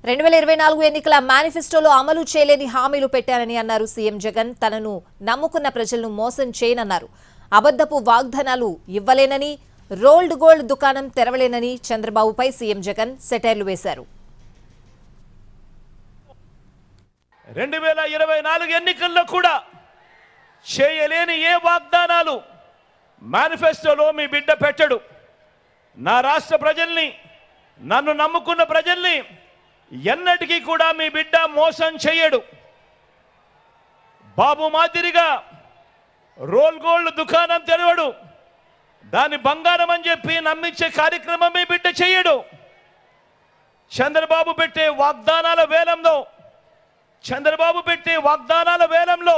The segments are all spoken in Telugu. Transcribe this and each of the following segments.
2024 ఎన్నికల మేనిఫెస్టోలో అమలు చేయలేని హామీలు పెట్టారని అన్నారు సీఎం జగన్. తనను నమ్ముకున్న ప్రజలను మోసం చేయనన్నారు. అబద్ధపు వాగ్దానాలు ఇవ్వలేనని, రోల్డ్ గోల్డ్ దుకాణం తెరవలేనని చంద్రబాబుపై సీఎం జగన్ సెటైర్లు వేశారు. 2024 ఎన్నికల్లో కూడా చేయలేని ఏ వాగ్దానాలు మేనిఫెస్టోలో మీ బిడ్డ పెట్టడు. నా రాష్ట్ర ప్రజల్ని, నన్ను నమ్ముకున్న ప్రజల్ని ఎన్నటికీ కూడా మీ బిడ్డ మోసం చేయడు. బాబు మాదిరిగా రోల్ గోల్డ్ దుకాణం తెరవడు. దాని బంగారం అని చెప్పి నమ్మించే కార్యక్రమం మీ బిడ్డ చేయడు. చంద్రబాబు పెట్టే వాగ్దానాల వేలంలో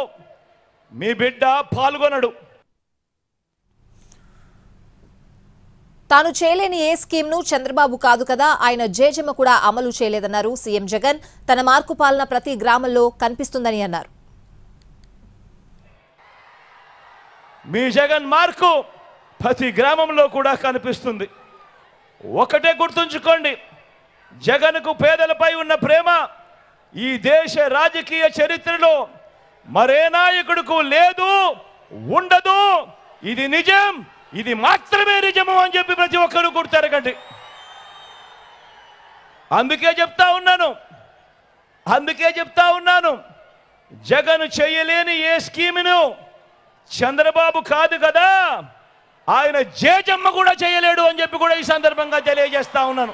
మీ బిడ్డ పాల్గొనడు. తాను చేయలేని ఏ స్కీమ్ను చంద్రబాబు కాదు కదా, ఆయన జేజమ్మ కూడా అమలు చేయలేదన్నారు సీఎం జగన్. తన మార్కు పాలన ప్రతి గ్రామంలో కనిపిస్తుందని అన్నారు. మీ జగన్ మార్కు ప్రతి గ్రామంలో కూడా కనిపిస్తుంది. ఒకటే గుర్తుంచుకోండి, జగన్కు పేదలపై ఉన్న ప్రేమ ఈ దేశ రాజకీయ చరిత్రలో మరే నాయకుడికి లేదు, ఉండదు. ఇది నిజం, ఇది మాత్రమే నిజము అని చెప్పి ప్రతి ఒక్కరు గుర్తెరగండి. అందుకే చెప్తా ఉన్నాను, జగన్ చేయలేని ఏ స్కీమును చంద్రబాబు కాదు కదా, ఆయన జేజమ్మ కూడా చేయలేడు అని చెప్పి కూడా ఈ సందర్భంగా తెలియజేస్తా ఉన్నాను.